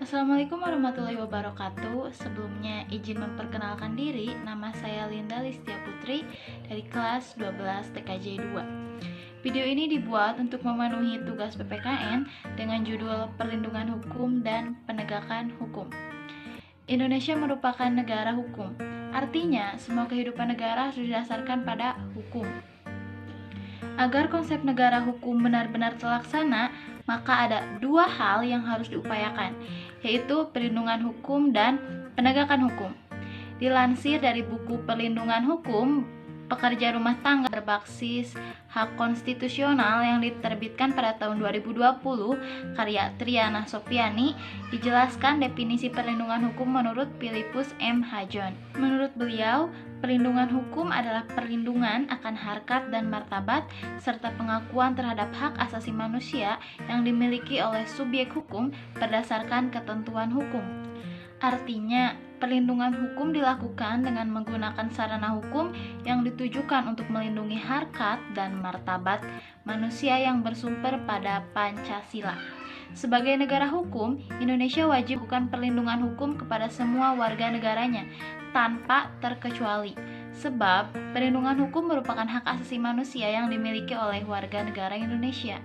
Assalamualaikum warahmatullahi wabarakatuh. Sebelumnya izin memperkenalkan diri, nama saya Linda Listia Putri dari kelas 12 TKJ 2. Video ini dibuat untuk memenuhi tugas PPKN dengan judul Perlindungan Hukum dan Penegakan Hukum. Indonesia merupakan negara hukum. Artinya, semua kehidupan negara harus didasarkan pada hukum. Agar konsep negara hukum benar-benar terlaksana, maka ada dua hal yang harus diupayakan, yaitu perlindungan hukum dan penegakan hukum. Dilansir dari buku Perlindungan Hukum, Pekerja Rumah Tangga berbasis hak konstitusional yang diterbitkan pada tahun 2020, karya Triana Sofiani, dijelaskan definisi perlindungan hukum menurut Philippus M. Hajon. Menurut beliau, perlindungan hukum adalah perlindungan akan harkat dan martabat serta pengakuan terhadap hak asasi manusia yang dimiliki oleh subjek hukum berdasarkan ketentuan hukum. Artinya, perlindungan hukum dilakukan dengan menggunakan sarana hukum yang ditujukan untuk melindungi harkat dan martabat manusia yang bersumber pada Pancasila. Sebagai negara hukum, Indonesia wajib melakukan perlindungan hukum kepada semua warga negaranya tanpa terkecuali. Sebab, perlindungan hukum merupakan hak asasi manusia yang dimiliki oleh warga negara Indonesia.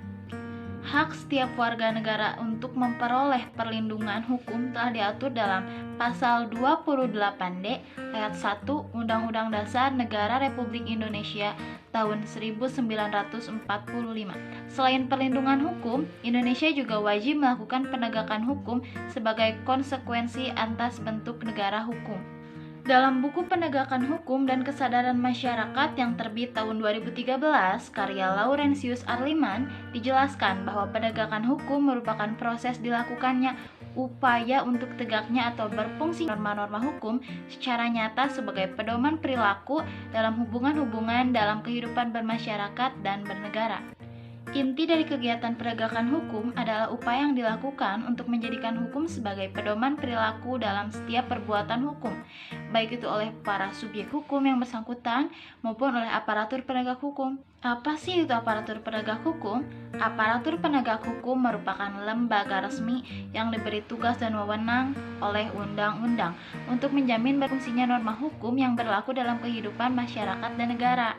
Hak setiap warga negara untuk memperoleh perlindungan hukum telah diatur dalam Pasal 28D ayat 1 Undang-Undang Dasar Negara Republik Indonesia tahun 1945. Selain perlindungan hukum, Indonesia juga wajib melakukan penegakan hukum sebagai konsekuensi atas bentuk negara hukum. Dalam buku Penegakan Hukum dan Kesadaran Masyarakat yang terbit tahun 2013, karya Laurentius Arliman, dijelaskan bahwa penegakan hukum merupakan proses dilakukannya upaya untuk tegaknya atau berfungsi norma-norma hukum secara nyata sebagai pedoman perilaku dalam hubungan-hubungan dalam kehidupan bermasyarakat dan bernegara. Inti dari kegiatan penegakan hukum adalah upaya yang dilakukan untuk menjadikan hukum sebagai pedoman perilaku dalam setiap perbuatan hukum, baik itu oleh para subjek hukum yang bersangkutan maupun oleh aparatur penegak hukum. Apa sih itu aparatur penegak hukum? Aparatur penegak hukum merupakan lembaga resmi yang diberi tugas dan wewenang oleh undang-undang untuk menjamin berfungsinya norma hukum yang berlaku dalam kehidupan masyarakat dan negara.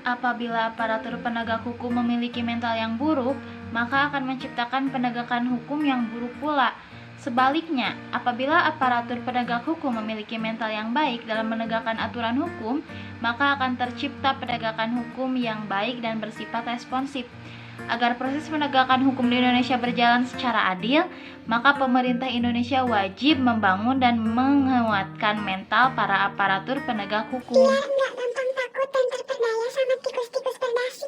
Apabila aparatur penegak hukum memiliki mental yang buruk, maka akan menciptakan penegakan hukum yang buruk pula. Sebaliknya, apabila aparatur penegak hukum memiliki mental yang baik dalam menegakkan aturan hukum, maka akan tercipta penegakan hukum yang baik dan bersifat responsif. Agar proses penegakan hukum di Indonesia berjalan secara adil, maka pemerintah Indonesia wajib membangun dan menguatkan mental para aparatur penegak hukum. Biar nggak gampang takut dan terperdaya sama tikus-tikus berdasi.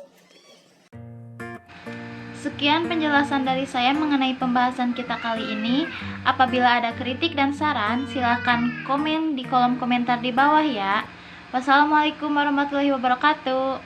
Sekian penjelasan dari saya mengenai pembahasan kita kali ini. Apabila ada kritik dan saran, silakan komen di kolom komentar di bawah ya. Wassalamualaikum warahmatullahi wabarakatuh.